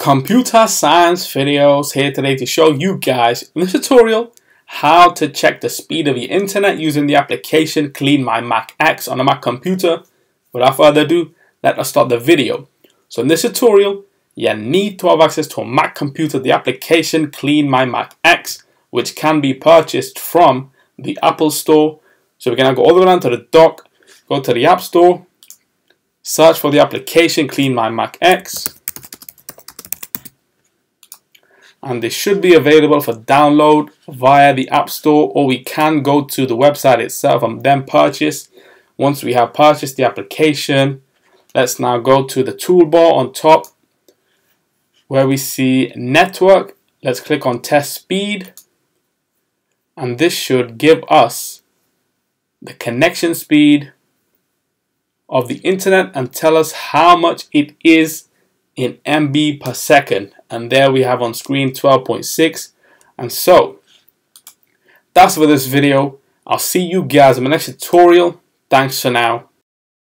Computer science videos here today to show you guys in this tutorial how to check the speed of your internet using the application CleanMyMac X on a Mac computer. Without further ado, let us start the video. So in this tutorial, you need to have access to a Mac computer, the application CleanMyMac X, which can be purchased from the Apple Store. So we're going to go all the way down to the dock, go to the App Store, search for the application CleanMyMac X. And this should be available for download via the App Store, or we can go to the website itself and then purchase. Once we have purchased the application, let's now go to the toolbar on top where we see network. Let's click on test speed, and this should give us the connection speed of the internet and tell us how much it is in MB per second. And there we have on screen 12.6. And so that's for this video. I'll see you guys in my next tutorial. Thanks for now.